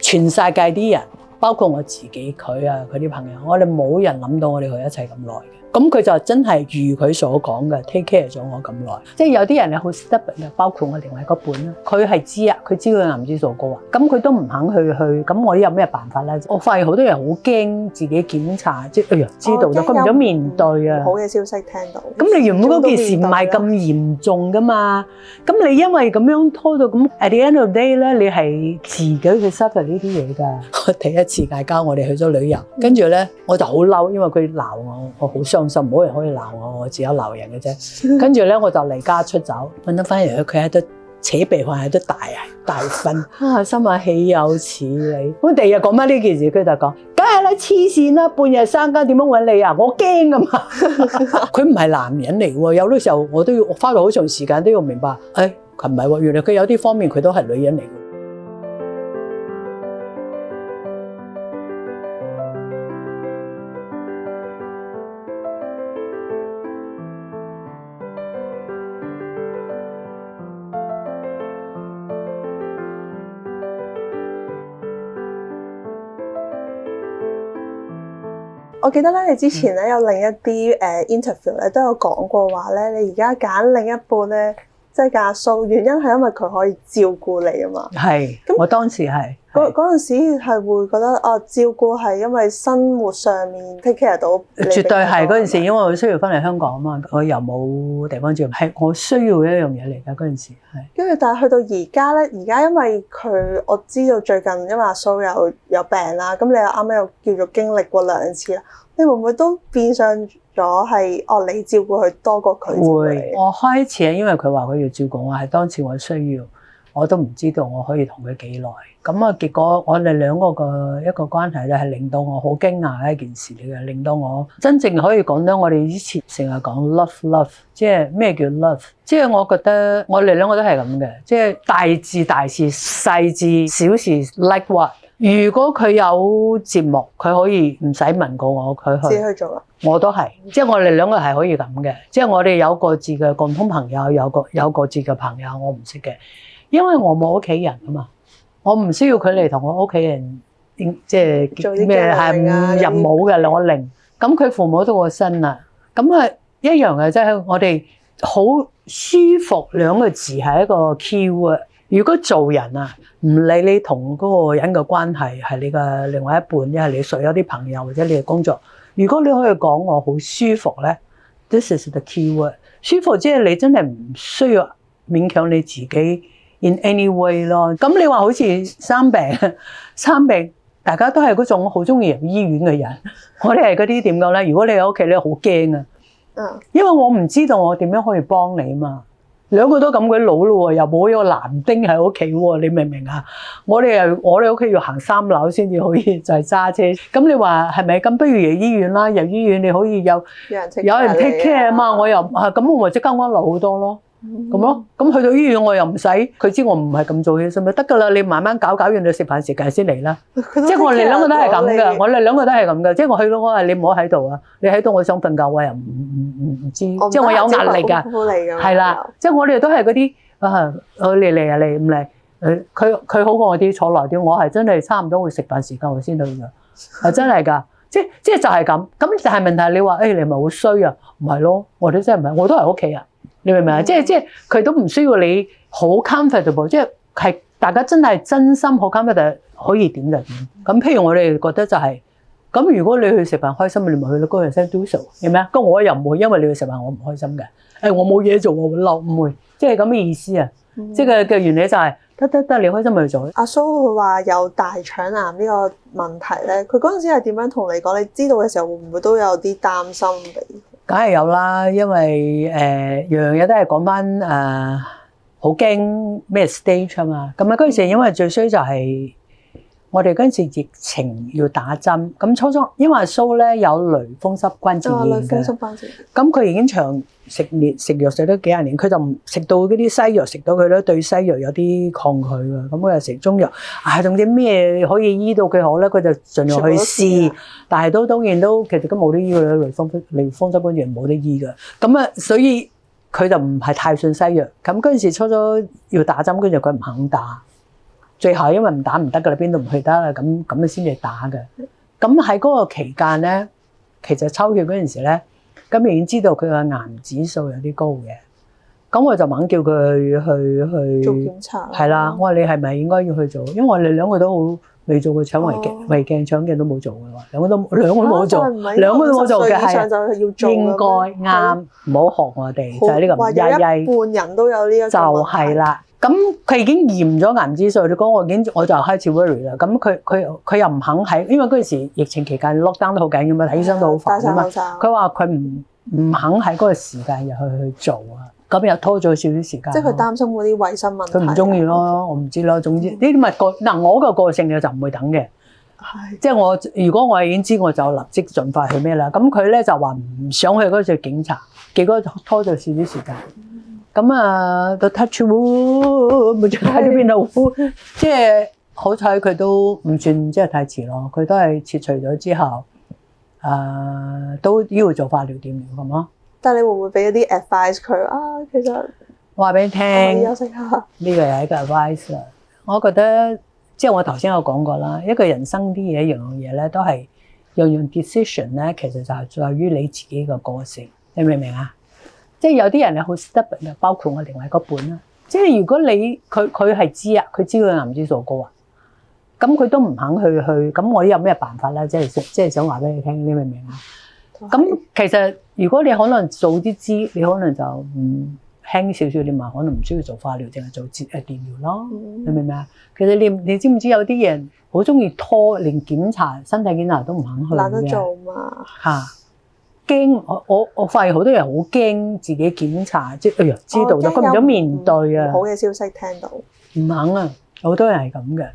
全世界啲人，包括我自己、佢啊、佢啲朋友，我哋冇人諗到我哋去一齊咁耐嘅。咁佢就真係如佢所講嘅 take care 咗我咁耐。即係有啲人係好 stubborn 嘅，包括我另外一個伴啦，佢係知啊，佢知佢癌指數高啊，咁佢都唔肯去，咁我有咩辦法咧？我發現好多人好驚自己檢查，即係哎呀知道咗，佢唔想面對啊。好嘅消息聽到。咁你原本嗰件事唔係咁嚴重噶嘛？咁你因為咁樣拖到咁 at the end of the day 咧，你係自己去 suffer 呢啲嘢㗎。我第一次嗌交，我哋去咗旅遊，跟住咧我就好嬲，因為佢鬧我好傷心，冇人可以鬧我只有鬧人嘅啫。跟住咧我就離家出走，揾到翻嚟佢喺度扯鼻鼾，喺度大瞓啊！心話豈有此理！咁第二日講翻呢件事，佢就講：梗係啦，黐線啦，半夜三更點樣揾你啊？我驚㗎嘛！佢唔係男人嚟喎，有啲時候我都要花到好長時間都要明白，佢唔係喎，原來佢有啲方面佢都係女人嚟嘅。我記得咧，你之前咧有另一啲interview 咧都有講過話咧，你而家揀另一半咧，即係嫁蘇，原因係因為佢可以照顧你啊嘛。係，咁我當時係嗰陣時係會覺得照顧係因為生活上面 take care 到。絕對係嗰陣時，因為我需要翻嚟香港啊嘛，我又冇地方住，係我需要一樣嘢嚟㗎嗰陣時係。跟住但係去到而家咧，而家因為佢我知道最近因為阿蘇有病啦，咁你又啱啱又叫做經歷過2次啦。你會唔會都變相咗係你照顧佢多過佢照顧你？會，我開始因為佢話佢要照顧我，係當時我需要，我都唔知道我可以同佢幾耐。咁啊，結果我哋兩個嘅一個關係咧，係令到我好驚訝嘅一件事嚟嘅，令到我真正可以講到我哋以前成日講 love， 即係咩叫 love？ 即係我覺得我哋兩個都係咁嘅，即係大事、細事、小事 like what？如果佢有節目，佢可以唔使問過我，佢去自己去做啦。我都係，即係我哋兩個係可以咁嘅，即係我哋有各自嘅共通朋友，有各自嘅朋友，我唔識嘅，因為我冇屋企人啊嘛，我唔需要佢嚟同我屋企人即係咩係任務嘅，我零。咁佢父母都過身啦，咁啊一樣嘅，即係我哋好舒服兩個字係一個 key word。如果做人啊，唔理你同嗰個人嘅關係係你嘅另外一半，一係你屬有啲朋友或者你嘅工作，如果你可以講我好舒服咧 ，this is the key word。舒服即係你真係唔需要勉強你自己 in any way 咯。咁你話好似生病，大家都係嗰種好中意入醫院嘅人。我哋係嗰啲點講咧？如果你喺屋企咧，好驚啊，因為我唔知道我點樣可以幫你嘛。兩個都咁鬼老咯喎，又冇一個男丁喺屋企喎，你明唔明啊？我哋屋企要行3樓先至可以就係揸車。咁你話係咪？咁不如入醫院啦，入醫院你可以有人 take care 啊嘛。我又咁我咪即刻安樂好多咯。咁咯，咁去到醫院我又唔使佢知我唔係咁早起身咪得㗎啦。你慢慢搞完你食飯時間先嚟啦。即係我哋兩個都係咁嘅，我哋兩個都係咁嘅。即係我去到我話你唔好喺度啊，你喺度我想瞓覺我又唔知，即係我有壓力㗎。係啦，即係我哋都係嗰啲嚟唔嚟？佢好過我啲坐耐啲，我係真係差唔多會食飯時間我先去㗎，係真係㗎。即係就係咁。咁但係問題你話你係咪好衰啊？唔係咯，我哋真係唔係，我都係屋企人。你明唔明啊？即係佢都唔需要你好 comfortable， 即係大家真係真心好 comfortable， 可以點就點。咁譬如我哋覺得就係咁，如果你去食飯開心，你咪去咯，嗰樣聲 do so， 係咪啊？咁我又唔會因為你去食飯我唔開心嘅。我冇嘢做我會嬲，唔會，即係咁嘅意思啊。即係嘅原理就係得，你開心咪去做。阿蘇佢話有大腸癌呢個問題咧，佢嗰陣時係點樣同你講？你知道嘅時候會唔會都有啲擔心你？梗係有啦，因為樣嘢都係講翻好驚咩 stage 啊嘛。咁啊嗰陣時因為最衰就係我哋嗰陣時疫情要打針，咁初因為阿蘇咧有類風濕關節炎嘅，咁佢已經長食藥食咗幾廿年，佢就唔食到嗰啲西藥，食到佢咧對西藥有啲抗拒嘅，咁佢又食中藥，總之咩可以醫到佢好咧，佢就盡量去試，但係都當然都其實都冇得醫嘅，類風濕關節炎冇得醫嘅，咁啊所以佢就唔係太信西藥，咁嗰陣時初要打針，跟住佢唔肯打。最後因為唔打唔得㗎啦，邊度唔去得啦，咁樣先至打嘅。咁喺嗰個期間咧，其實抽血嗰陣時咧，咁已經知道佢個癌指數有啲高嘅。咁我就猛叫佢去做檢查。係啦，我話你係咪應該要去做？因為我哋兩個都好未做過腸胃鏡、腸鏡都冇做嘅喎，兩個都冇做，兩個都冇做嘅係應該啱，唔好學我哋就係呢個曳曳。半人都有呢一個就係啦。咁佢已經驗咗癌指數，你講我就開始 worry 啦。咁佢又唔肯喺，因為嗰陣時疫情期間 lockdown 都好緊要嘛，睇醫生都好煩啊嘛。佢話佢唔肯喺嗰個時間入去做啊。咁又拖咗少少時間。即係佢擔心嗰啲衞生問題。佢唔中意咯，我唔知咯。總之呢啲咪我個個性嘅就唔會等嘅。係。即係如果我已經知，我就立即盡快去咩啦。咁佢咧就話唔想去嗰度檢查，結果拖咗少少時間。咁啊，到 touch wood， 冇睇到邊度，即係好彩佢都唔算即係太遲咯。佢都係切除咗之後，都要做化療電療咁咯。但係你會唔會俾一啲 advice 佢啊？其實話俾你聽，休息下呢個又係一個 advice 啦。我覺得即係我頭先有講過啦，一個人生啲嘢樣樣嘢咧，都係樣樣 decision 咧，其實就係在於你自己個個性。你明唔明啊？即係有啲人係好 stubborn 嘅，包括我另外一個伴啦。即係如果佢係知啊，佢知佢癌指數高啊，咁佢都唔肯去，咁我有咩辦法咧？即係想話俾你聽，你明唔明啊？咁其實如果你可能早啲知，你可能就輕少少，你咪可能唔需要做化療，淨係做電療咯。你明唔明啊？其實你知唔知有啲人好中意拖，連檢查身體檢查都唔肯去嘅。懶得做嘛嚇。驚我發現好多人好驚自己檢查，即係知道咗，佢唔想面對啊。好嘅消息聽到唔肯啊，好多人係咁嘅。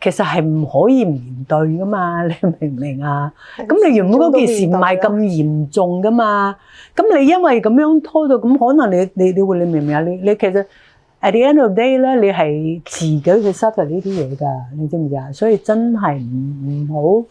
其實係唔可以唔面對噶嘛，你明唔明啊？咁你原本嗰件事唔係咁嚴重噶嘛，咁你因為咁樣拖到，咁可能你明唔明啊？你其實 at the end of the day 咧，你係自己去 suffer 呢啲嘢㗎，你知唔知啊？所以真係唔好，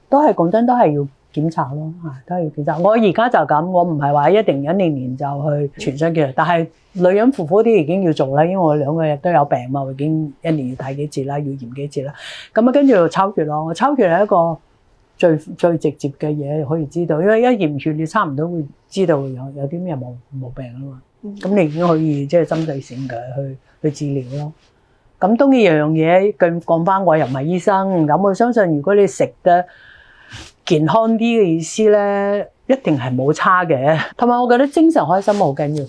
都係講真，都係要檢查咯，都係要檢查。我而家就咁，我唔係話一定年就去全身檢查，但係女人婦科啲已經要做啦，因為我兩個都有病嘛，我已經一年要睇幾次啦，要驗幾次啦。咁啊，跟住就抽血咯。抽血係一個最直接嘅嘢可以知道，因為一驗血你差唔多會知道有啲咩毛病啊嘛。咁你已經可以即係針對性嘅去治療咯。咁當然樣嘢講翻，我又唔係醫生，咁我相信如果你食得健康啲嘅意思咧，一定係冇差嘅。同埋我覺得精神開心好緊要，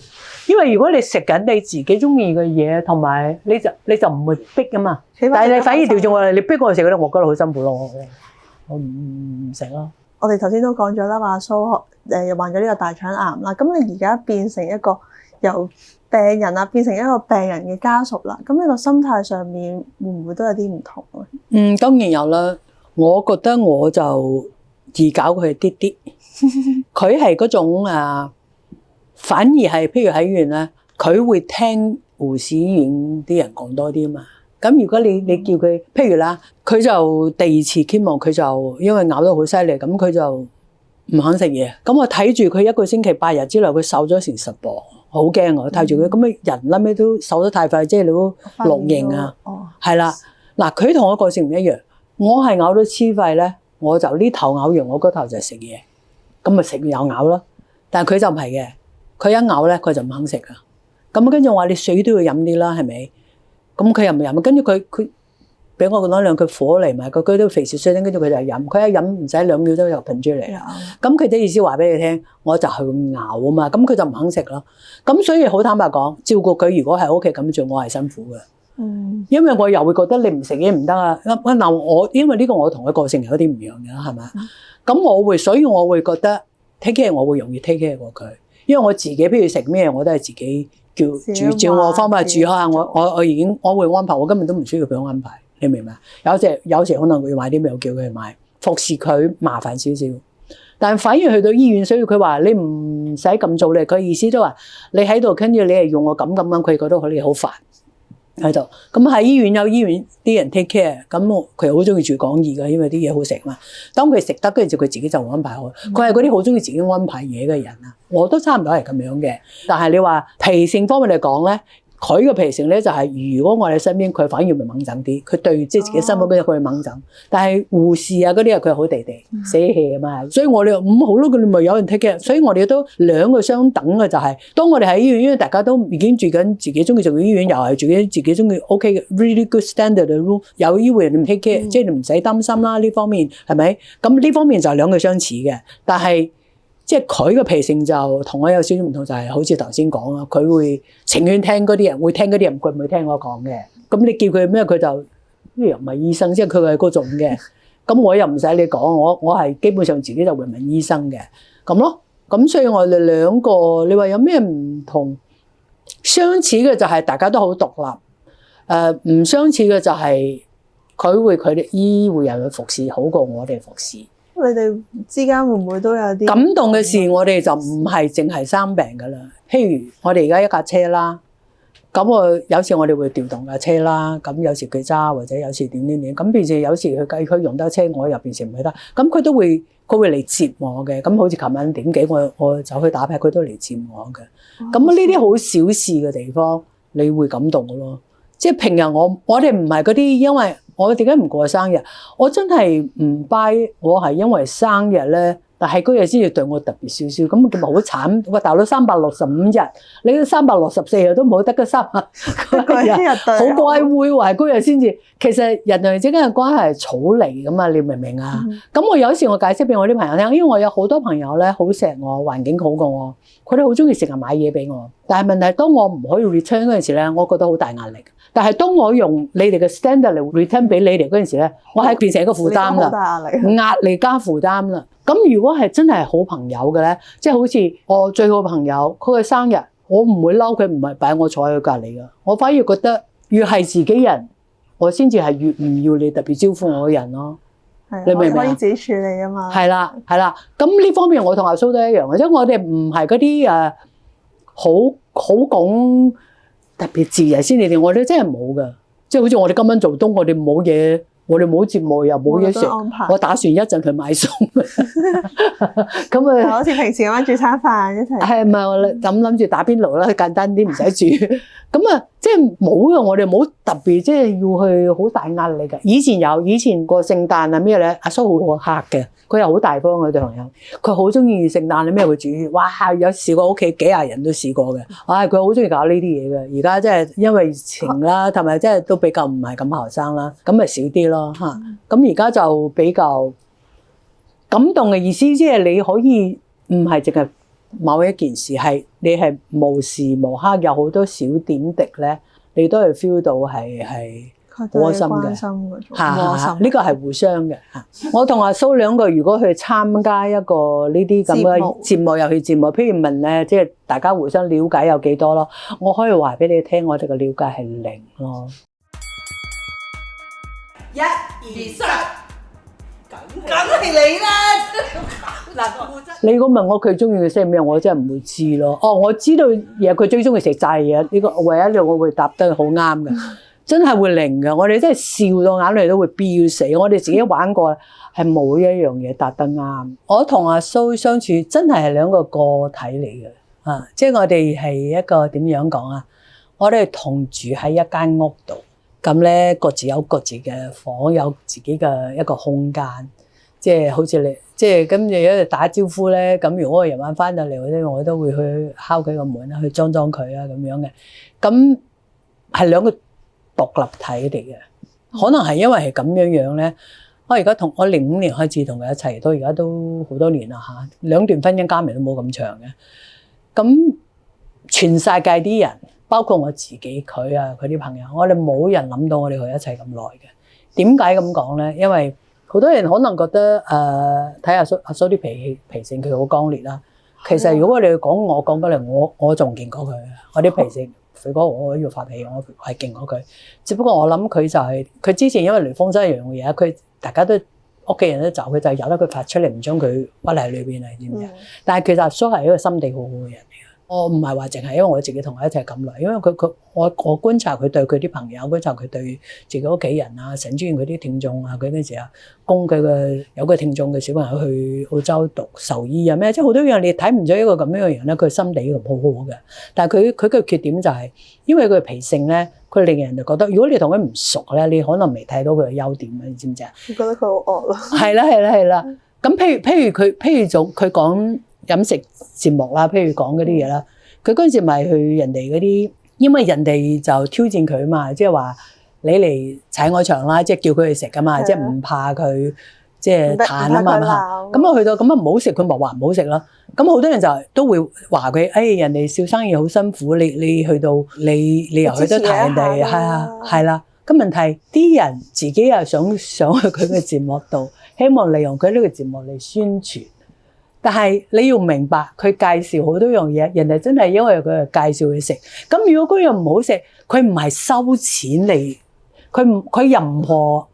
因為如果你食緊你自己中意嘅嘢，同埋你就唔會逼啊嘛。但係你反而調轉我，你逼我食嗰啲，我覺得好辛苦咯。我唔食咯。我哋頭先都講咗啦，話蘇又患咗呢個大腸癌啦。咁你而家變成一個由病人啊變成一個病人嘅家屬啦，咁你個心態上面會唔會都有啲唔同咧？當然有啦。我覺得我就易搞佢啲啲，佢係嗰種反而係譬如喺醫院咧，佢會聽護士醫院啲人講多啲啊嘛。咁如果你叫佢，譬如啦，佢就第二次希望佢就因為咬得好犀利，咁佢就唔肯食嘢。咁我睇住佢一個星期8日之內，佢瘦咗成10磅，好驚我睇住佢。咁人後尾都瘦得太快，即係你都綠型啊，係啦。嗱，佢同我個性唔一樣。我係咬到黐肺咧，我就呢頭咬完，我嗰頭就食嘢，咁咪食完又咬咯。但係佢就唔係嘅，佢一咬咧，佢就唔肯食啦。咁跟住我話你水都要飲啲啦，係咪？咁佢又唔飲，跟住佢俾我講兩句火嚟埋，佢都肥少少，跟住佢就飲。佢一飲唔使2秒都又噴出嚟啦。咁佢啲意思話俾你聽，我就去咬啊嘛。咁佢就唔肯食咯。咁所以好坦白講，照顧佢如果喺屋企咁做，我係辛苦嘅。因為我又會覺得你唔食嘢唔得啊！嗱，我因為呢個我同佢個性有啲唔一樣嘅，係咪？咁所以我會覺得 take care 我會容易 take care 過佢，因為我自己譬如食咩我都係自己照我方法煮下，我會安排，我根本都唔需要佢安排，你明唔明？有時可能會買啲咩，我叫佢去買，服侍佢麻煩少少。但反而去到醫院，所以佢話你唔使咁做咧，佢意思都話你喺度，跟住你係用我咁，佢覺得你好煩。喺度，咁喺醫院有醫院啲人 take care，咁佢好中意住港義嘅，因為啲嘢好食嘛。當佢食得，跟住佢自己就安排好。佢係嗰啲好中意自己安排嘢嘅人啊。我都差唔多係咁樣嘅。但係你話脾性方面嚟講咧，佢嘅脾性咧就係，如果我哋身邊，佢反而會猛整啲，佢對即係自己身邊嗰啲佢會猛整。但係護士啊嗰啲啊，佢好地地捨氣啊嘛。所以我哋好咯，佢哋咪有人 take care。所以我哋都兩個相等嘅就係，當我哋喺醫院，因為大家都已經住緊自己中意做嘅醫院，又係住緊自己中意 OK 嘅 really good standard 嘅 room， 有醫護人員 take care，即係你唔使擔心啦呢方面係咪？咁呢方面就係兩個相似嘅，但係。即係佢嘅脾性就同我有少少唔同，就係好似頭先講啦，佢會情願聽嗰啲人，會聽嗰啲人，佢唔會聽我講嘅。咁你叫佢咩，佢就又唔係醫生，即係佢係嗰種嘅。咁我又唔使你講，我係基本上自己就會問醫生嘅咁咯。咁所以我哋兩個，你話有咩唔同？相似嘅就係大家都好獨立，唔相似嘅就係佢會佢哋醫護人員服侍好過我哋服侍。你哋之間會唔會都有啲感動嘅事？我哋就唔係淨係生病噶啦。譬如我哋而家一架車啦，咁有時我哋會調動架車啦。咁有時佢揸，或者有時點。咁平時有時佢計佢用得車，我又平時唔去得。咁佢會嚟接我嘅。咁好似琴晚點幾，我走去打牌，佢都嚟接我嘅。咁呢啲好小事嘅地方，你會感動嘅咯。即係平日我哋唔係嗰啲，因為我點解唔過生日？我真係唔 buy，我係因為生日咧，但係嗰日先至對我特別少少，咁咪好慘。喂，大佬365日，你都364日都冇得個3日，好怪會話嗰日先至。其實人類之間嘅關係係草嚟噶嘛，你明唔明啊？咁我有時我解釋俾我啲朋友聽，因為我有好多朋友咧好錫我，環境好過我，佢哋好中意成日買嘢俾我。但係問題當我唔可以 return 嗰陣時咧，我覺得好大壓力。但係當我用你哋嘅 standard 嚟 return 俾你哋嗰陣時咧，我係變成一個負擔啦，壓力加負擔啦。咁如果係真係好朋友嘅咧，即係好似我最好朋友，佢嘅生日，我唔會嬲佢，唔係擺我坐喺佢隔離噶，我反而覺得越係自己人，我先至係越唔要你特別招呼我嘅人咯。你明唔明？可以自己處理啊嘛。係啦，咁呢方面我同阿蘇都一樣嘅，即係我哋唔係嗰啲好講特別節日先，你哋我哋真係冇噶，即係好似我哋今晚做冬，我哋冇嘢，我哋冇節目又冇嘢食，我打算一陣去買餸。咁啊，好似平時咁樣煮餐飯一齊。係唔係我諗住打邊爐啦，簡單啲唔使煮。咁啊，即係冇啊！我哋冇特別即係要去好大壓力嘅。以前個聖誕啊咩咧，阿蘇好客嘅，佢又好大方嘅對朋友，佢好中意聖誕啊咩會煮。哇！有試過屋企幾廿人都試過嘅。佢好中意搞呢啲嘢嘅。而家即係因為疫情啦，同埋即係都比較唔係咁後生啦，咁咪少啲咯嚇。咁而家就比較感動嘅意思，即係你可以唔係淨係某一件事，係你係無時無刻有好多小點滴咧，你都係 feel 到係窩心嘅嚇。呢個係互相嘅嚇。我同阿蘇兩個如果去參加一個呢啲咁嘅節目，遊戲節目，譬如問咧，即係大家互相了解有幾多咯？我可以話俾你聽，我哋嘅了解係0咯。1、2、3，梗係你啦！你如果問我佢中意嘅食咩，我真係唔會知咯。我知道嘢佢最中意食炸嘢，呢個唯一樣我會答得好啱嘅，真係會0嘅。我哋真係笑到眼淚都會飆死。我哋自己玩過，係冇一樣嘢答得啱。我同阿蘇相處真係兩個個體嚟嘅，即係我哋係一個點樣講啊？我哋同住喺一間屋度，咁咧各自有各自嘅房，有自己嘅一個空間。即係好似你，即係咁你喺度打招呼咧，咁如果我夜晚翻到嚟嗰啲，我都會去敲佢個門啦，去裝佢啊咁樣嘅。咁係兩個獨立體嚟嘅，可能係因為係咁樣咧。我而家我05年開始同佢一齊，到而家都好多年啦嚇。2段婚姻加埋都冇咁長嘅。咁全世界啲人，包括我自己、佢啊、佢啲朋友，我哋冇人諗到我哋去一齊咁耐嘅。點解咁講咧？因為好多人可能覺得睇阿蘇啲脾性，佢好剛烈啦。其實如果我哋講我講翻嚟，我仲勁過佢。我啲脾性，肥哥我要發脾氣，我係勁過佢。只不過我諗佢就係佢之前因為雷鋒真係樣嘢，佢大家都屋企人都走，佢就由得佢發出嚟，唔將佢屈喺裏邊啊，知唔知啊？但係其實阿蘇係一個心地好好嘅人嚟嘅。我唔係話淨係因為我自己同佢一齊咁耐，因為我觀察佢對佢啲朋友，觀察佢對自己屋企人啊，神專佢啲聽眾啊，佢嗰陣時啊，供佢嘅有個聽眾嘅小朋友去澳洲讀獸醫啊咩，即係好多樣你睇唔咗一個咁樣嘅人咧，佢心地好好嘅，但係佢嘅缺點就係，因為佢脾性咧，佢令人就覺得如果你同佢唔熟咧，你可能未睇到佢嘅優點啊，你知唔知啊？你覺得佢好惡咯？係啦，咁譬如佢講飲食節目啦，譬如講嗰啲嘢啦，佢嗰陣時咪去人哋嗰啲，因為人哋就挑戰佢嘛，即係話你嚟踩我場啦，即係叫佢去食噶嘛，即係唔怕佢即係彈啊嘛，咁我去到咁啊唔好食，佢咪話唔好食咯。咁好多人就都會話佢，人哋小生意好辛苦，你去到你又去得提人哋，係啦。咁問題啲人自己又想上去佢嘅節目度，希望利用佢呢個節目嚟宣傳。但係你要明白，佢介紹好多樣嘢，人哋真係因為佢介紹佢食。咁如果嗰樣唔好食，佢唔係收錢嚟，佢任何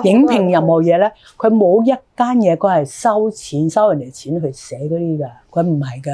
影評任何嘢咧，佢冇一間嘢佢係收人哋錢去寫嗰啲㗎，佢唔係㗎。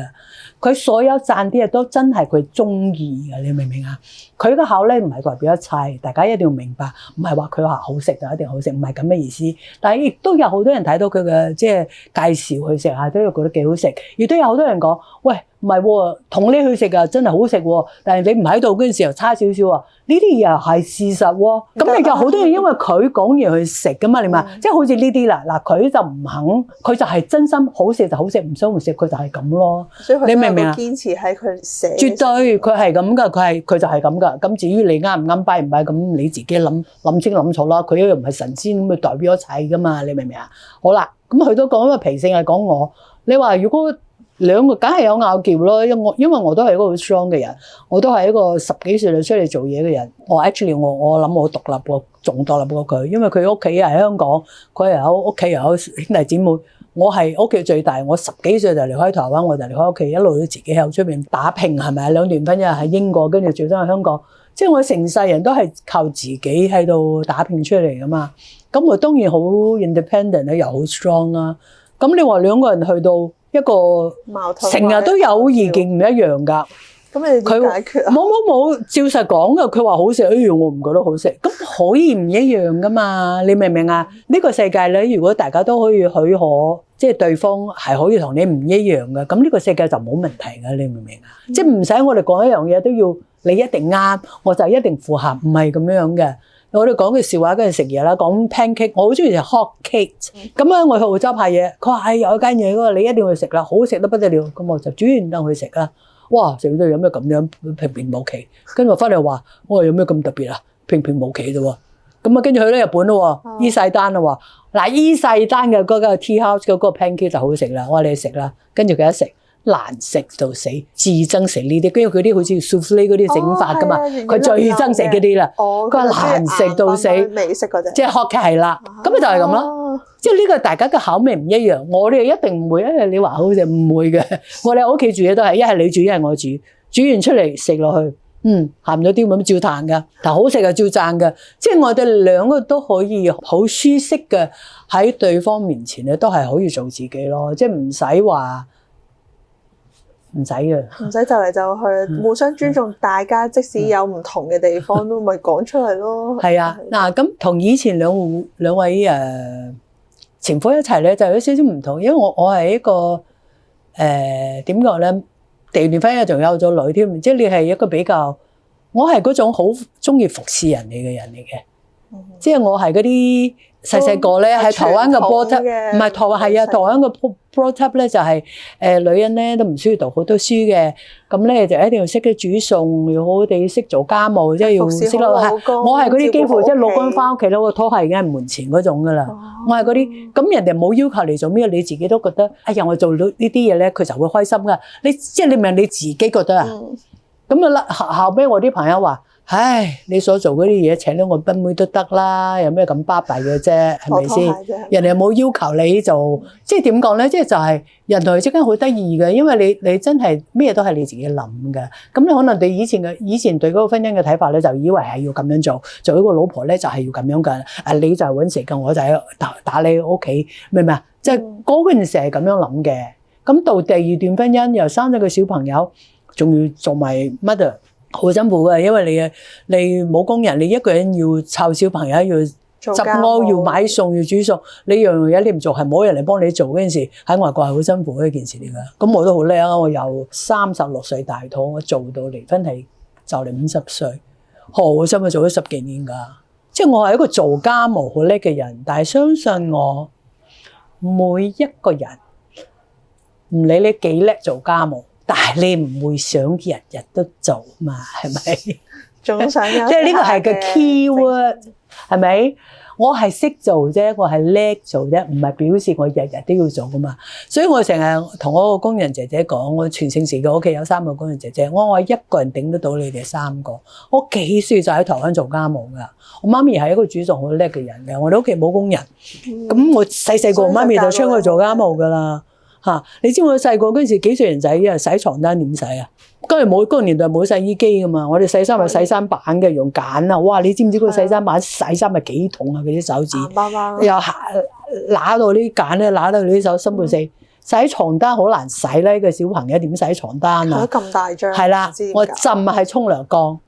佢所有賺啲嘢都真係佢中意㗎，你明唔明啊？佢個口咧唔係代表一切，大家一定要明白，唔係話佢話好食就一定好食，唔係咁嘅意思。但係亦都有好多人睇到佢嘅即係介紹去食下，都覺得幾好食。亦都有好多人講，喂，唔係喎，同你去食啊，真係好食喎。但係你唔喺度嗰陣時又差少少啊。呢啲又係事實喎。咁你就好多人因為佢講嘢去食㗎嘛，你話即係好似呢啲啦，嗱佢就唔肯，佢就係真心好食就好食，唔想唔食佢就係咁咯。你明唔明啊？堅持喺佢寫，絕對佢係咁噶，佢就係咁噶。咁至於你啱唔啱拜唔拜，咁你自己諗清諗楚啦。佢又唔係神仙咁去代表一切噶嘛，你明唔明啊？好啦，咁佢都講個脾性係講我。你話如果兩個梗係有拗撬咯，因為我都係一個好 strong 嘅人，我都係一個10幾歲就出嚟做嘢嘅人。我諗我獨立過，仲獨立過佢，因為佢屋企喺香港，佢又有屋企又有兄弟姊妹。我係屋企最大，我10幾歲就離開台灣，我就離開屋企，一路都自己喺出邊打拼，係咪啊？2段婚姻喺英國，跟住最終喺香港，即係我成世人都係靠自己喺度打拼出嚟噶嘛。咁我當然好 independent 咧，又好 strong 啦。咁你話兩個人去到一個矛盾，成日都有意見唔一樣㗎。咁你點解決啊？冇，照實講㗎。佢話好食，我唔覺得好食。咁可以唔一樣㗎嘛？你明唔明啊？呢個世界咧，如果大家都可以許可，即係對方係可以同你唔一樣嘅，咁呢個世界就冇問題㗎。你明唔明啊？即係唔使我哋講一樣嘢都要你一定啱，我就一定符合，唔係咁樣嘅。我哋講句笑話，跟住食嘢啦，講 pancake，我好中意食 hot cake。咁啊，我去澳洲派嘢，佢話有一間嘢嗰個你一定要去食啦，好食得不得了。咁我就煮完當去食啦。哇！食到有咩咁樣平平無奇，跟住我翻嚟話，我話有咩咁特別啊？平平無奇啫喎。咁啊，跟住去咗日本咯喎，伊勢丹啦喎。嗱，伊勢丹嘅嗰個 tea house 嗰個 pancake 就好食啦。我話你去食啦，跟住佢一食難食到死，至憎食呢啲，跟住佢啲好似 souffle 嗰啲整法噶嘛，佢最憎食嗰啲啦。佢話難食到死，未食嗰隻，即係 hot cake 係啦。咁咪就係咁咯。即係呢個大家嘅口味唔一樣，我哋一定唔會，因為你話好食唔會嘅。我哋喺屋企煮嘢都係一係你煮一係我煮，煮完出嚟食落去，鹹咗啲咁照彈噶，但好食就照讚噶。即係我哋兩個都可以好舒適嘅喺對方面前咧，都係可以做自己咯。即係唔使話唔使嘅，唔使就嚟就去，互相尊重大家，即使有唔同嘅地方都咪講出嚟咯。係啊，嗱咁同以前兩位前夫一齊咧就有少少唔同，因為我係一個點講咧，第2段婚姻仲有咗女添，即係你係一個比較，我係嗰種好中意服侍人哋嘅人嚟嘅，即係我係嗰啲細個咧喺台灣嘅 brought up，唔係台灣係啊，台灣嘅 brought up 咧就係女人咧都唔需要讀好多書嘅，咁咧就一定要識得煮餸，要好好地識做家務，即係要識得我係嗰啲幾乎即係老公翻屋企攞個拖鞋已經係門前嗰種噶啦，我係嗰啲，咁人哋冇要求你做咩，你自己都覺得哎呀我做到呢啲嘢咧，佢就會開心噶，你即係你明你自己覺得啊，咁啊後尾我啲朋友話。唉，你所做嗰啲嘢請到我賓妹都得啦，有咩咁巴閉嘅啫，係咪先？人哋又冇要求你做，即係點講咧？即係就係人同佢之間好得意嘅，因為你真係咩都係你自己諗嘅。咁你可能對以前對嗰個婚姻嘅睇法咧，就以為係要咁樣做，做一個老婆咧就係要咁樣嘅。你就係揾食嘅，我就係打理屋企，明唔明啊？即係嗰陣時係咁樣諗嘅。咁到第二段婚姻又生咗個小朋友，仲要做埋 mother， 好辛苦嘅，因為你冇工人，你一個人要湊小朋友，要執屋，要買餸，要煮餸，你樣樣嘢你唔做，係冇人嚟幫你做嗰陣時，喺外國係好辛苦嘅一件事嚟㗎。咁我都好叻啊！我由36歲大肚，我做到離婚係就嚟50歲，好辛苦，做咗10幾年㗎。即係我係一個做家務好叻嘅人，但係相信我每一個人，唔理你幾叻做家務，但係你唔會想日日都做嘛，係咪？總想有，即係呢個係個 key word，係咪？我係識做啫，我係叻做啫，唔係表示我日日都要做噶嘛。所以我成日同我個工人姐姐講，我全盛時嘅屋企有3個工人姐姐，我話一個人頂得到你哋3個。我幾歲就喺台灣做家務㗎？我媽咪係一個煮餸好叻嘅人嘅，我哋屋企冇工人，咁我細個媽咪就出去做家務㗎啦。嚇！你知我細個嗰陣時幾歲人仔啊？洗床單點洗啊？嗰個年代冇洗衣機噶嘛，我哋洗衫係洗衫板嘅，用鹼啊！哇！你知唔知嗰個洗衫板洗衫係幾痛啊？佢啲手指又揦到啲鹼咧，揦到你啲手心半死。洗床單好難洗咧，個小朋友點洗床單啊？咁大張。係啦，我浸喺沖涼缸，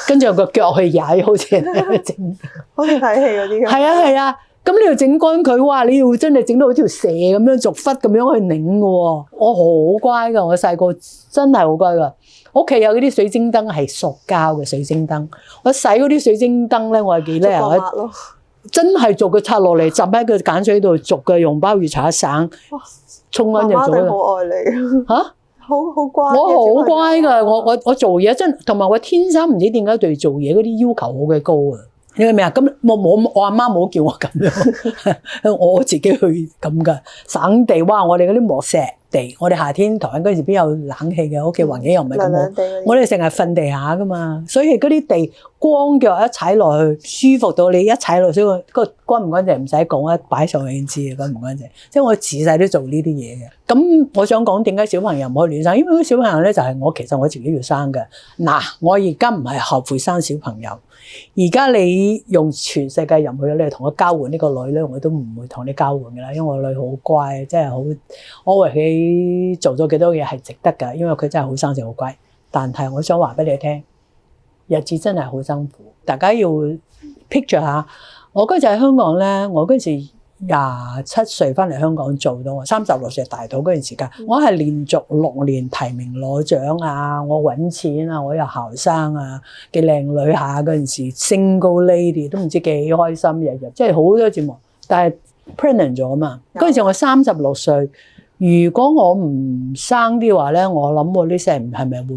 跟住個腳去踩，好似整，好似睇戲嗰啲咁。係啊。咁你要整乾佢，哇！你要真係整到好似條蛇咁樣逐忽咁樣去擰嘅喎。我好乖㗎，我細個真係好乖㗎。屋企有嗰啲水晶燈係塑膠嘅水晶燈，我洗嗰啲水晶燈咧，我係幾叻啊！真係逐個拆落嚟，浸喺個鹼水度，逐個用鮑魚擦省，沖乾就做啦。好愛你嚇！好乖。我好乖㗎，我做嘢真，同埋我天生唔知點解對做嘢嗰啲要求好嘅高啊！你明唔明啊？咁我阿媽冇叫我咁樣，我自己去咁噶。省地哇！我哋嗰啲磨石地，我哋夏天台灣嗰陣時邊有冷氣嘅？屋企環境又唔係咁好，我哋成日瞓地下噶嘛，所以嗰啲地光腳一踩落去，舒服到你一踩落去，所以個乾唔乾淨唔使講啊，擺上去已經知啊，乾唔乾淨。即係我自細都做呢啲嘢嘅。咁我想講點解小朋友唔可以亂生？因為嗰啲小朋友咧就係其實我自己要生嘅。嗱，我而家唔係後悔生小朋友。而家你用全世界任何嘢，你同我交換呢個女咧，我都唔會同你交換㗎啦，因為我女好乖，真係好，我為佢做咗幾多嘢係值得㗎，因為佢真係好生性好乖。但係我想話俾你聽，日子真係好辛苦，大家要 picture 下。我嗰陣喺香港咧，我嗰陣時27歲翻嚟香港做到我36歲大肚嗰段時間，我係連續6年提名攞獎啊，我揾錢啊，我又後生啊，幾靚女下嗰陣時 single lady 都唔知幾開心，日日即係好多節目，但係 pregnant 咗啊嘛。嗰陣時我36歲，如果我唔生啲話咧，我諗我呢世係咪會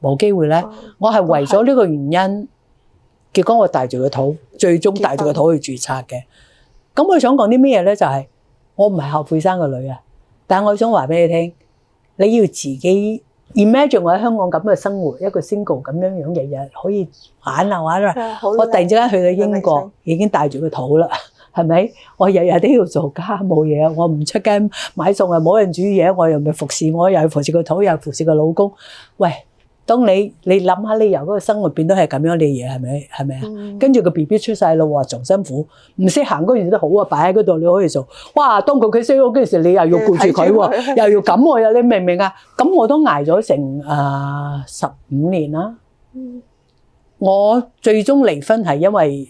冇機會咧？我係為咗呢個原因，結果我帶住個肚，最終帶住個肚去註冊嘅。咁我想講啲咩嘢咧？就係我唔係後悔生個女啊，但係我想話俾你聽，你要自己 imagine 我喺香港咁嘅生活，一個 single 咁樣樣，日日可以玩啊玩啊。我突然之間去到英國，已經帶住個肚啦，係咪？我日日都要做家務嘢，我唔出街買餸啊，冇人煮嘢，我又咪服侍我，又要服侍個肚，又要服侍個老公。喂！當你諗下，你由嗰個生活變到係咁樣嘅嘢，係咪啊？跟住個 BB 出世咯喎，仲辛苦，唔識行嗰陣時都好啊，擺喺嗰度你可以做。哇！當佢識咗嗰陣時，你又要顧住佢喎，又要咁喎，你明唔明啊？咁我都捱咗成15年啦。我最終離婚係因為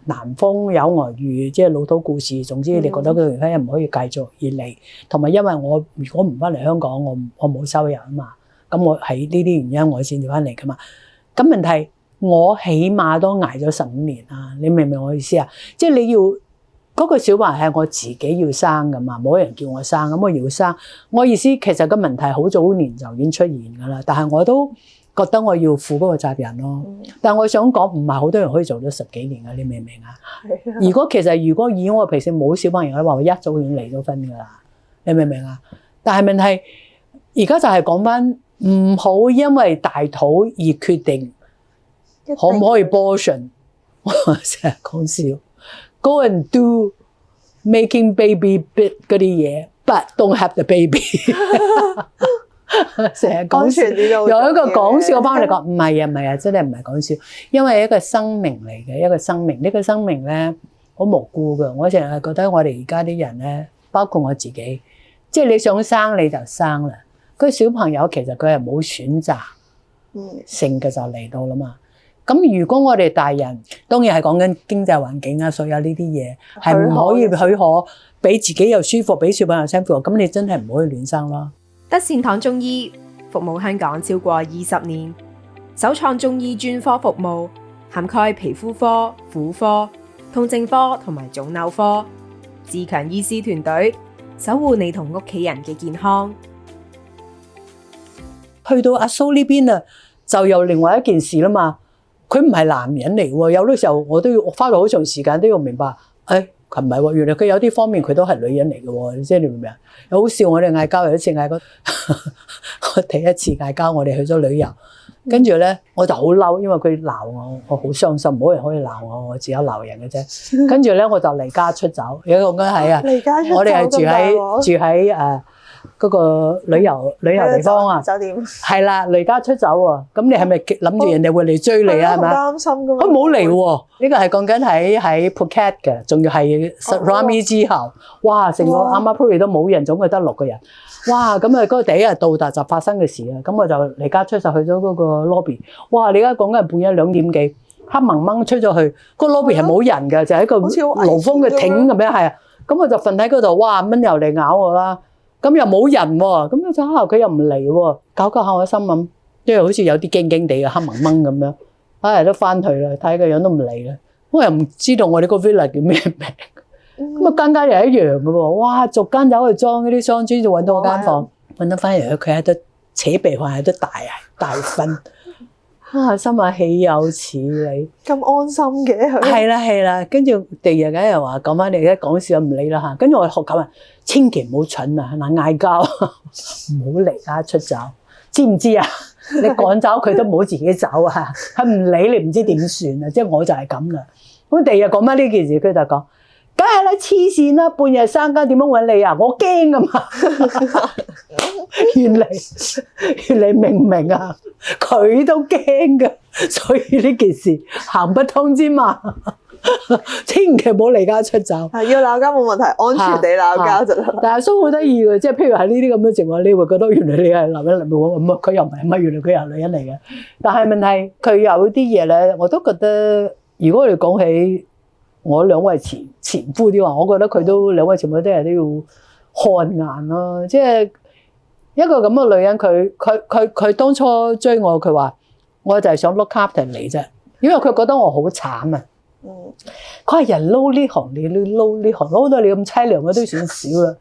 男方有外遇，即係老土故事。總之你覺得嗰段婚姻唔可以繼續而離，同埋因為我如果唔翻嚟香港，我冇收入啊嘛。咁我係呢啲原因我先至翻嚟噶嘛。咁問題我起碼都捱咗15年啦，你明唔明我意思啊？即係你要嗰個小孩係我自己要生噶嘛，冇人叫我生，咁我要生。我意思其實個問題好早年就已經出現噶啦，但係我都覺得我要負嗰個責任咯。但係我想講唔係好多人可以做咗10幾年噶，你明唔明啊？如果以我脾性冇小朋友嘅話，我一早已經離咗婚噶啦，你明唔明啊？但係問題而家就係講翻。唔好因為大肚而決定可唔可以 abortion。我成日講笑 ，go and do making baby bit 嗰啲嘢 ，but don't have the baby 。成日講笑，有一個講笑幫你講，唔係啊，真係唔係講笑，因為一個生命嚟嘅，一個生命，呢個生命咧好無辜㗎。我成日覺得我哋而家啲人咧，包括我自己。即係你想生你就生啦。嗰小朋友其實佢係冇選擇性嘅就嚟到啦嘛。咁如果我哋大人當然係講緊經濟環境啊，所有呢啲嘢係唔可以許可俾自己又舒服，俾小朋友辛苦，咁你真係唔可以亂生咯。德善堂中醫服務香港超過20年，首創中醫專科服務，涵蓋皮膚科、婦科、痛症科同埋腫瘤科，自強醫師團隊守護你同屋企人嘅健康。去到阿蘇呢邊啊，就有另外一件事啦嘛。佢唔係男人嚟喎，有啲時候我都要花到好長時間都要明白，佢唔係喎，原來佢有啲方面佢都係女人嚟嘅喎，即係你明唔明啊？有好笑，我哋嗌交有一次嗌交，我第一次嗌交，我哋去咗旅遊，跟住咧我就好嬲，因為佢鬧我，我好傷心，冇人可以鬧我，我只有鬧人嘅啫。跟住咧我就離家出走，有個講係啊，我哋係住喺嗰個旅遊地方啊，酒店係啦，離家出走喎。咁你係咪諗住人哋會嚟追你啊？係咪？擔心噶嘛。佢冇嚟喎。呢個係講緊喺 Phuket 嘅，仲要係 Rami 之後，哇！成個 Amapuri 都冇人，總共得6個人。哇！咁啊嗰個第一日到達就發生嘅事啊。咁我就離家出走去咗嗰個 lobby。哇！你而家講緊係半夜2點幾，黑掹掹出咗去，個 lobby 係冇人嘅，就係一個盧峰嘅艇咁樣係啊。咁我就瞓喺嗰度，哇！蚊又嚟咬我啦。咁又冇人喎，咁就佢又唔嚟喎，搞下我心諗，即係好似有啲驚驚地嘅黑掹掹咁樣，都翻去啦，睇個樣都唔嚟啦，我又唔知道我哋個 villa 叫咩名，咁間間又一樣嘅喎，哇，逐間走去裝嗰啲裝磚就揾到我間房，揾到翻嚟佢喺度扯鼻鼾喺度大瞓。心話豈有此理，咁安心嘅佢。係啦，跟住第二日梗係話講翻你而家講笑唔理啦嚇，跟住我學咁啊，千祈唔好蠢啊，嗱嗌交唔好離家出走，知唔知啊？你趕走佢都唔好自己走啊，佢唔理你唔知點算啊，即係我就係咁啦。咁第二日講翻呢件事，佢就講。梗係啦，黐線啦！半夜3更點樣揾你啊？我驚㗎嘛！原嚟明唔明啊？佢都驚㗎，所以呢件事行不通之嘛。千祈唔好離家出走。係要鬧交冇問題，安全地鬧交就得。但係蘇好得意嘅，即係譬如喺呢啲咁嘅情況，你會覺得原來你係男人嚟喎，咁佢又唔係乜，原來佢係女人嚟嘅。但係問題佢有啲嘢咧，我都覺得，如果我哋講起。我兩位前夫啲話，我覺得佢都兩位前夫都係都要看眼咯。即係一個咁嘅女人，佢當初追我，佢話我就係想 look after 你啫，因為佢覺得我好慘啊。佢係人撈呢行，你撈呢行，撈到你咁凄涼嘅都算少啦。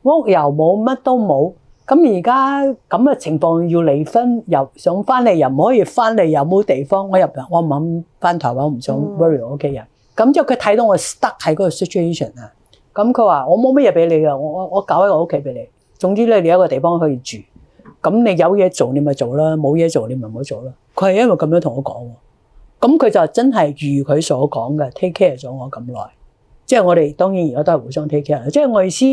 屋又冇，乜都冇。咁而家咁嘅情況要離婚，又想翻嚟又唔可以翻嚟，又冇地方。我唔肯翻台灣，我唔想 worry 我屋企人。咁之後佢睇到我 stuck 喺嗰個 situation 啊，咁佢話我冇乜嘢俾你㗎，我搞一個屋企俾你。總之咧，你有一個地方可以住，咁你有嘢做你咪做啦，冇嘢做你咪唔好做啦。佢係因為咁樣同我講喎，咁佢就真係如佢所講嘅 take care 咗我咁耐，即係我哋當然而家都係互相 take care。即係我意思，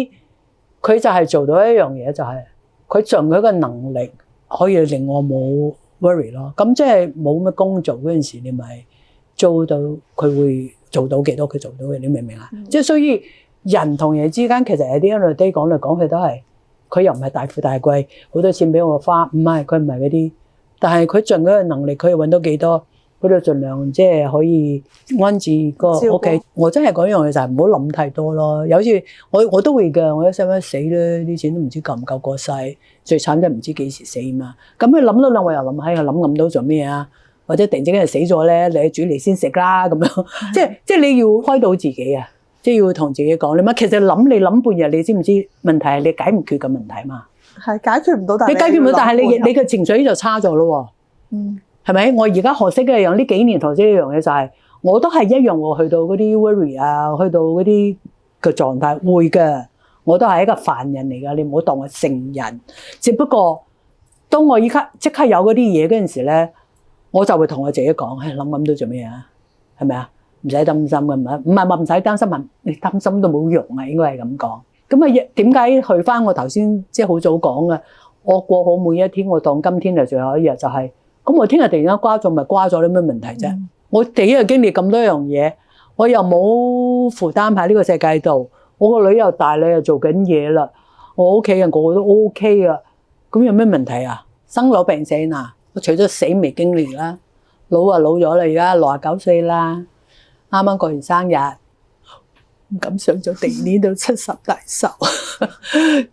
佢就係做到一樣嘢，就係佢盡佢嘅能力可以令我冇 worry 咯。咁即係冇乜工做嗰陣時，你咪做到佢會。做到幾多佢做到嘅，你明唔明啊？即係所以人同人之間其實有啲 end of the day 講嚟講去都係，佢又唔係大富大貴，好多錢俾我花，唔係佢唔係嗰啲，但係佢盡嗰個能力，佢又揾到幾多，佢就盡量即係可以安置個屋企。我真係講樣嘢就係唔好諗太多咯。有時我都會㗎，我一生一死咧，啲錢都唔知夠唔夠過世，最慘就唔知幾時死嘛。咁佢諗到兩，我又諗喺度諗咁多做咩啊？或者突然之間死咗咧，你煮嚟先食啦咁樣，即係你要開導自己啊，即係要同自己講你乜，其實你諗半日，你知唔知問題係你解唔決嘅問題嘛？係解決唔到，你解決唔到，但係你嘅情緒就差咗咯喎。係咪？我而家學識嘅樣，呢幾年學識一樣嘢就係，我都係一樣喎，去到嗰啲 worry 啊，去到嗰啲嘅狀態會嘅，我都係一個凡人嚟㗎，你唔好當我聖人。只不過當我依家即刻有嗰啲嘢嗰陣時咧。我就會同我自己講，諗咁多做咩啊？係咪啊？唔使擔心嘅，唔係話唔使擔心，你擔心都冇用啊！應該係咁講。咁啊，點解去翻我頭先即係好早講嘅？我過好每一天，我當今天係最後一日，就係咁。我聽日突然間瓜咗，咪瓜咗，有咩問題啫？我第一日經歷咁多樣嘢，我又冇負擔喺呢個世界度。我個女又大啦，又做緊嘢啦。我屋企人個個都 OK 啊，咁有咩問題啊？生老病死嗱，我除咗死未經歷啦，老啊老咗啦，而家69歲啦，啱啱過完生日，唔敢上咗地鏈到70大壽，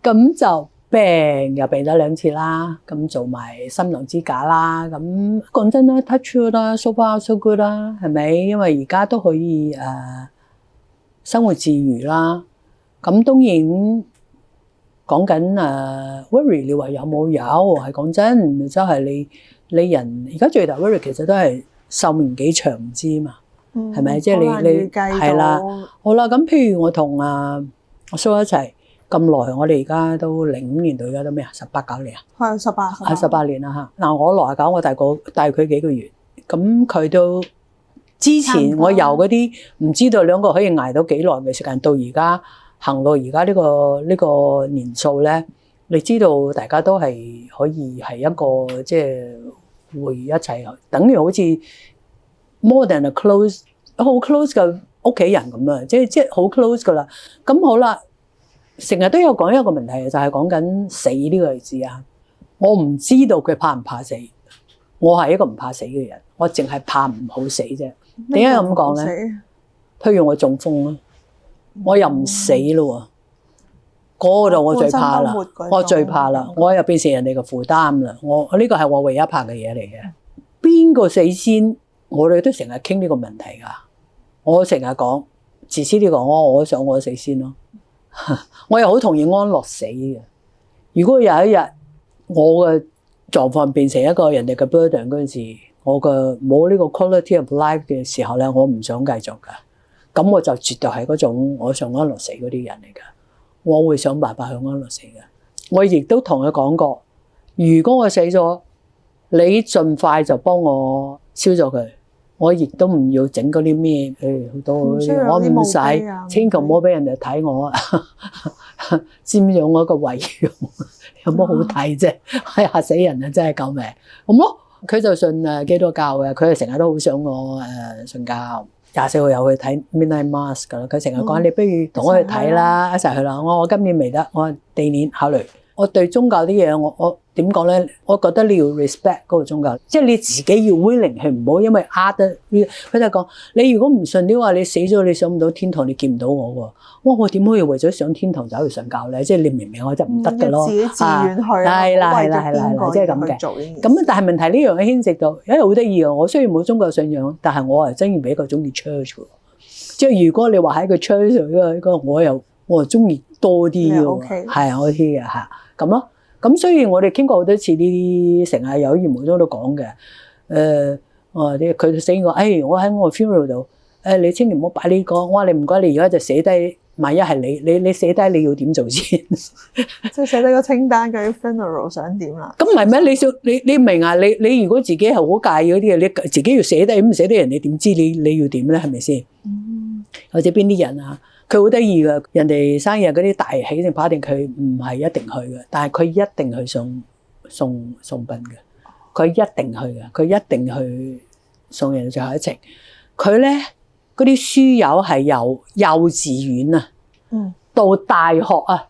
咁就病又病咗2次啦，咁做埋心臟支架啦，咁講真啦 ，touch wood 啦 ，so far so good 啦，係咪？因為而家都可以生活自如啦，咁當然。講緊worry， 你話有冇有？係講真，就係你人而家最大 worry 其實都係壽命幾長唔知嘛，係咪？即係你係啦，好啦，咁譬如我同阿蘇一齊咁耐，我哋而家都05年到而家都咩啊？18、19年啊？係18年啦嚇。嗱，我69，我大佢幾個月，咁佢都之前我由嗰啲唔知道兩個可以捱到幾耐嘅時間，到而家。行到而家呢個年數咧，你知道大家都係可以係一個即係會一齊，等於好似 more than a close 好 close 嘅屋企人咁啊！即係好 close 噶啦。咁好啦，成日都有講一個問題，就係講緊死呢個字啊！我唔知道佢怕唔怕死，我係一個唔怕死嘅人，我淨係怕唔好死啫。點解咁講咧？譬如我中風啦。我又唔死咯喎，嗰度我最怕啦，我最怕啦，我又變成人哋嘅負擔啦。我呢個係我唯一怕嘅嘢嚟嘅。邊個死先？我哋都成日傾呢個問題㗎。我成日講，自私啲講，我想我死先咯。我又好同意安樂死嘅。如果有一日我嘅狀況變成一個人哋嘅 burden 嗰陣時，我嘅冇呢個 quality of life 嘅時候咧，我唔想繼續㗎。咁我就絕對係嗰種我想安樂死嗰啲人嚟㗎，我會想辦法去安樂死嘅。我亦都同佢講過，如果我死咗，你盡快就幫我燒咗佢。我亦都唔要整嗰啲咩，好多我唔使，千祈唔好俾人哋睇我佔用我個遺容，有乜好睇啫？嚇死人啊！真係救命。咁咯，佢就信基督教嘅，佢係成日都好想我信教。24號又去睇 Midnight Mass 㗎啦，佢成日講你不如同我去睇啦，一齊去啦。我今年未得，我地年考慮。我對宗教啲嘢，我點講咧？我覺得你要 respect 嗰個宗教，即係你自己要 willing 去，唔好因為呃得。佢就講你如果唔信啲話，你死咗你上唔到天堂，你見唔到我喎。我點可以為咗上天堂走去信教咧？即係你明唔明我就唔得㗎咯。自己自願去，係啦，即係咁嘅。咁但係問題呢樣嘢牽涉到，因為好得意啊！我雖然冇宗教信仰，但係我係真係比較中意 church 㗎。即係如果你話喺個 church 度，我又中意多啲㗎，係我 OK 嘅嚇。咁咯，咁所以我哋傾過好多次呢啲，成日有緣無中都講嘅。佢死我，我喺我 funeral 度，你千祈唔好擺呢個。我話你唔該，你而家就寫低，萬一係你寫低你要點做先？即係寫低個清單，究竟 funeral 想點啦？咁唔係咩？你明啊？你如果自己係好介意嗰啲嘢，你自己要寫低，咁唔寫低人哋點知你要點咧？係咪先？或者邊啲人啊？佢好得意㗎，人哋生日嗰啲大喜定 party，佢唔係一定去嘅，但係佢一定去送殯嘅，佢一定去嘅，佢一定去送人最後一程。佢咧嗰啲書友係由幼稚園啊，到大學啊，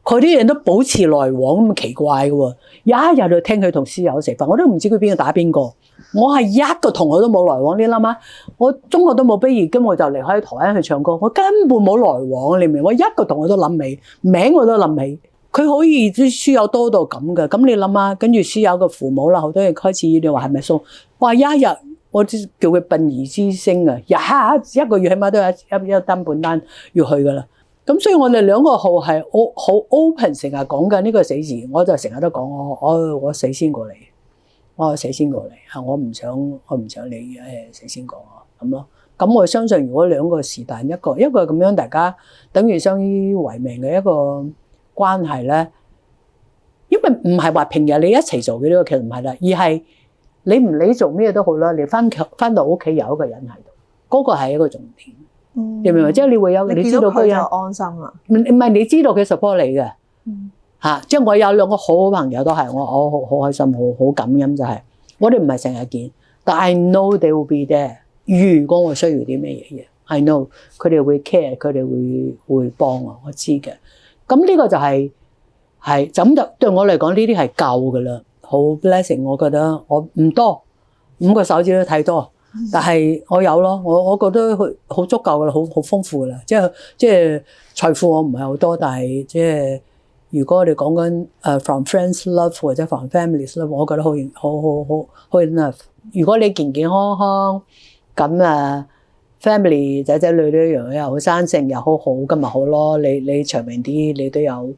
佢啲人都保持來往，咁奇怪嘅喎。有一日就聽佢同書友食飯，我都唔知佢邊個打邊個。我係一個同學都冇來往，你諗下，我中學都冇畢業，咁我就離開台灣去唱歌，我根本冇來往，你明唔明？我一個同學都諗唔起，名我都諗唔起。佢可以啲書友多到咁嘅，咁你諗下，跟住書友嘅父母啦，好多人開始你話係咪送？哇！一日我叫佢殯儀之星啊，一個月起碼都有一單半單要去噶啦。咁所以我哋兩個號係好 open，成日講緊呢個死字，我就成日都講我死先過嚟。我死先過嚟嚇，我唔想你死先過我咁咯。咁我相信，如果兩個是但一個係咁樣，大家等於相依為命嘅一個關係咧。因為唔係話平日你一齊做嘅呢個，其實唔係啦，而係你唔理做咩都好啦，你翻到屋企有一個人喺度，嗰個係一個重點。你明唔明？即係你會有你知道佢有安心啦。唔係你知道佢 support 你嘅。即係我有兩個好好朋友都係，我好開心，好感恩就係，我哋唔係成日見，但 I know they will be there。如果我需要啲咩嘢，I know 佢哋會 care，佢哋會幫我知嘅。咁呢個就係係咁就對我嚟講呢啲係夠噶啦，好 blessing。我覺得我唔多，5個手指都睇多，但係我有咯，我覺得佢好足夠噶啦，好豐富噶啦。即係財富我唔係好多，但係即係如果我哋講緊from friends love 或者 from families love， 我覺得好 enough。如果你健健康康咁family 仔仔女女一樣又好，生性又好好，咁咪好咯。你長命啲，你都有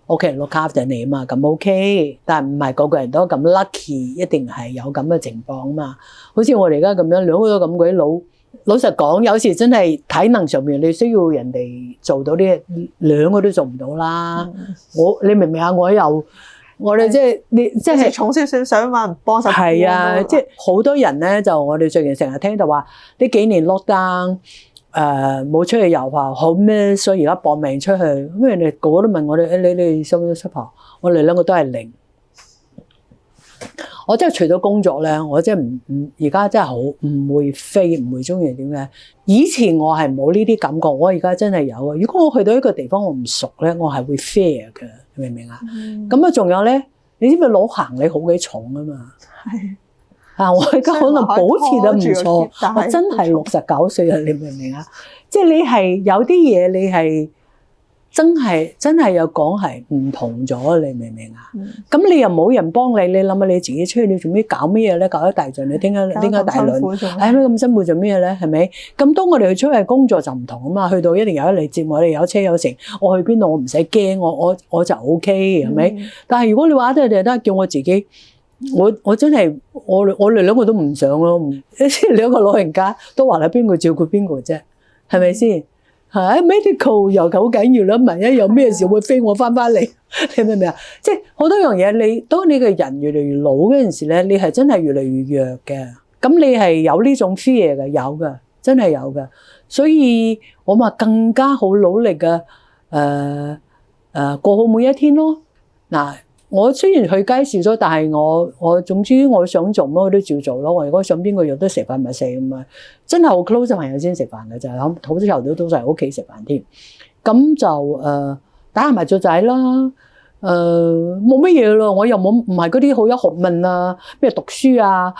屋企人 look after 你啊嘛，咁 OK。但係唔係個個人都咁 lucky， 一定係有咁嘅情況啊嘛。好似我哋而家咁樣兩個都咁鬼老實講，有時真係體能上面你需要人哋做到啲，兩個都做唔到啦。你明唔明啊？我哋即係你即係重少少想揾人幫手。係啊，即係好多人咧，就我哋最近成日聽到話呢幾年 lockdown 冇出去遊下好咩，所以而家搏命出去。咁人哋個個都問我哋，你收唔收出跑？我哋兩個都係零。我真係除咗工作咧，我真係唔而家真係好唔會飛，唔會中意點解？以前我係冇呢啲感覺，我而家真係有啊！如果我去到一個地方我唔熟咧，我係會 fear 嘅，明唔明啊？咁仲有咧，你知唔知攞行李好幾重啊嘛？係我而家可能保持得唔錯，我真係69歲啊！你明唔明啊？即係你係有啲嘢你係。真係有講係唔同咗，你明唔明啊？咁你又冇人幫你，你諗下你自己出去，你做咩搞咩嘢咧？搞得大陣，你點解大輪？係咩咁辛苦做咩咧？係咪？咁當我哋去出去工作就唔同啊嘛，去到一定有一嚟接我哋有車有乘，我去邊度我唔使驚，我就 OK 係咪？但係如果你話得叫我自己，我真係我哋兩個都唔想咯，兩個老人家都話啦，邊個照顧邊個啫？係咪先？係 medical 又好緊要啦，萬一有咩事會飛我翻嚟，你明唔明啊？即係好多樣嘢，當你個人越嚟越老嗰陣時咧，你係真係越嚟越弱嘅。咁你係有呢種 fear 嘅，有嘅，真係有嘅。所以我咪更加好努力嘅，過好每一天咯。嗱。我雖然去街市咗，但係我總之我想做乜我都照做咯。我如果想邊個約得食飯咪食咁啊，真係好 close 嘅朋友先食飯嘅，就係好多時候都喺屋企食飯添。咁就打下麻雀仔啦，冇乜嘢咯。我又唔係嗰啲好有學問啊，咩讀書啊，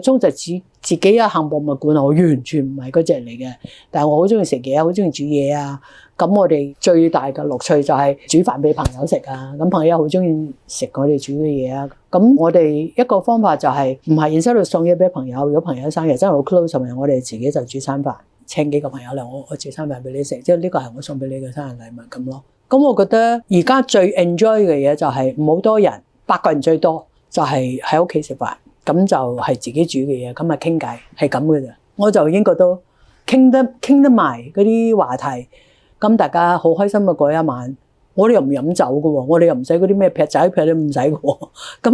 充實自己啊，行博物館啊，我完全唔係嗰隻嚟嘅。但係我好中意食嘢，好中意煮嘢啊。咁我哋最大嘅樂趣就係煮飯俾朋友食啊！咁朋友好中意食我哋煮嘅嘢啊！咁我哋一個方法就係唔係然之後送嘢俾朋友，如果朋友生日真係好 close，我哋自己就煮餐飯，請幾個朋友嚟，我煮餐飯俾你食，即係呢個係我送俾你嘅生日禮物咁咯。咁我覺得而家最 enjoy 嘅嘢就係唔好多人，8個人最多，就係喺屋企食飯，咁就係自己煮嘅嘢，咁咪傾偈，係咁嘅咋。我就已經覺得傾得埋嗰啲話題。咁大家好開心嘅過一晚，我哋又唔飲酒嘅喎，我哋又唔使嗰啲咩劈仔劈都唔使嘅喎，咁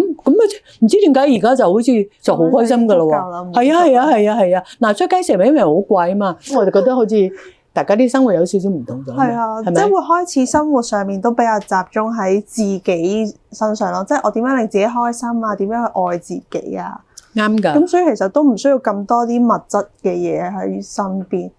唔知點解而家就好似就好開心嘅咯喎，係啊，嗱出街食咪因為好貴啊嘛，我就覺得好似大家啲生活有少少唔同咗，係啊，即係會開始生活上面都比較集中喺自己身上咯，即係我點樣令自己開心啊，點樣去愛自己啊，啱㗎。咁所以其實都唔需要咁多啲物質嘅嘢喺身邊。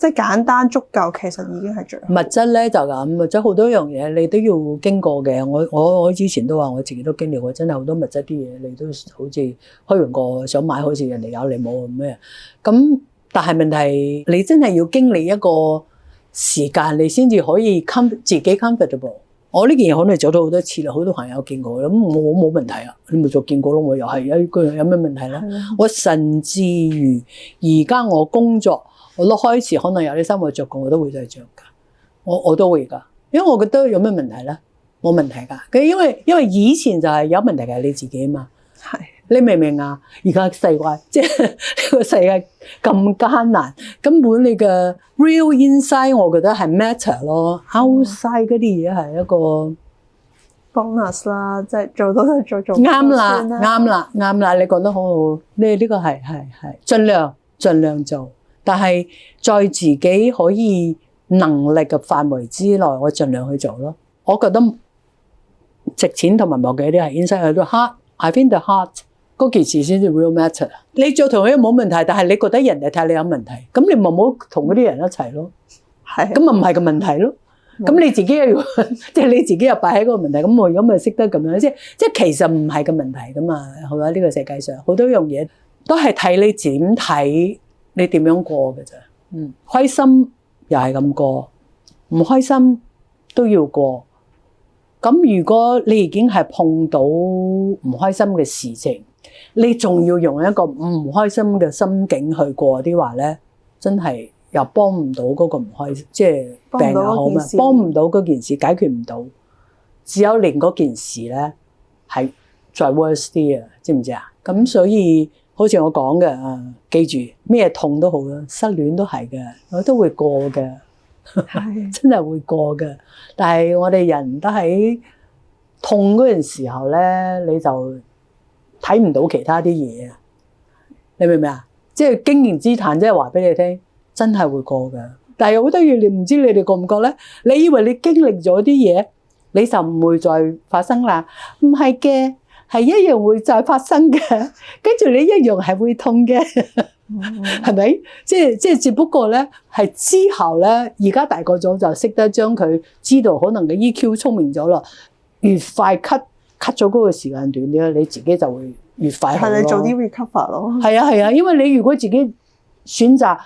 即係簡單足夠，其實已經係最好。物質咧就咁，或者好多樣嘢你都要經過嘅。我之前都話我自己都經歷過，真係好多物質啲嘢你都好似開完個想買，好似人哋有你冇咁咩。咁但係問題你真係要經歷一個時間，你先至可以自己 comfortable。我呢件嘢可能做到好多次啦，好多朋友見過，咁我冇問題啊。你咪就見過咯，我又係有咩問題咧？我甚至於而家我工作。我都開始可能有啲衫我着過，我都會再着噶。我都會噶，因為我覺得有咩問題咧？冇問題噶。因為以前就係有問題嘅係你自己啊嘛。係你明唔明啊？而家世界即係呢個世界咁艱難，根本你嘅 real inside 我覺得係 matter 咯。outside 嗰啲嘢係一個 bonus 啦，即係做到就做。啱啦，你講得好好。呢個係盡量做。但係在自己可以能力嘅範圍之內，我盡量去做咯。我覺得值錢同埋忘記啲係 inside 到 heart。I think the heart 嗰件事先至 real matter。你做同佢冇問題，但係你覺得人哋睇你有問題，咁你咪唔好同嗰啲人一齊咯。係，咁咪唔係個問題咯。咁你自己又即係你自己又擺喺嗰個問題，咁我咁咪識得咁樣，即係其實唔係個問題噶嘛，係嘛？呢個世界上好多樣嘢都係睇你點睇，你點樣過嘅咋。開心又係咁過，唔開心都要過。咁如果你已經係碰到唔開心嘅事情，你仲要用一個唔開心嘅心境去過啲話咧，真係又幫唔到嗰個唔開心，即係病又好嘛，幫唔到嗰件事，解決唔到，只有令嗰件事咧係再 worse 啲啊，知唔知啊？咁所以好似我講嘅記住咩痛都好啦，失戀都係嘅，我都會過嘅。真係會過嘅，但係我哋人都喺痛嗰陣時候咧，你就睇唔到其他啲嘢啊！你明唔明啊？即係經驗之談，即係話俾你聽，真係會過嘅。但係好多嘢你唔知你哋覺唔覺咧？你以為你經歷咗啲嘢，你就唔會再發生啦？唔係嘅，係一樣會再發生嘅，跟住你一樣係會痛嘅。係咪？即係只不過咧，係之後咧，而家大個咗就識得將佢知道，可能嘅 EQ 聰明咗啦，越快 cut 咗嗰個時間短啲咧，你自己就會越快好咯。係你做啲 recover 咯。係啊，因為你如果自己選擇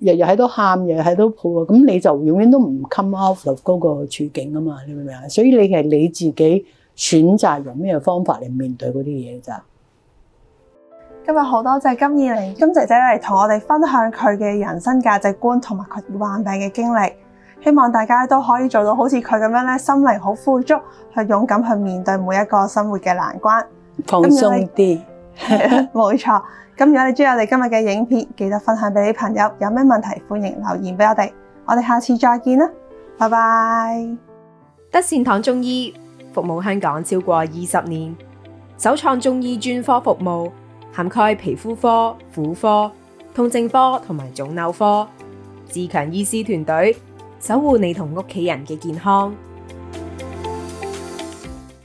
日日喺度喊，日日喺度抱啊，咁你就永遠都唔 come out of 嗰個處境啊嘛，你明唔明啊？所以你係你自己選擇用咩方法嚟面對嗰啲嘢咋。今日好多謝金燕玲金姐姐嚟同我哋分享佢嘅人生價值觀同埋佢患病嘅經歷，希望大家都可以做到好似佢咁樣咧，心靈好富足，去勇敢去面對每一個生活嘅難關，放鬆啲。冇錯。咁如果你中意我哋今日嘅影片，記得分享俾你朋友。有咩問題歡迎留言俾我哋。我哋下次再見啦，拜拜。德善堂中醫服務香港超過20年，首創中醫專科服務。涵蓋皮膚科、婦科、痛症科同埋腫瘤科，自強醫師團隊守護你同屋企人嘅健康。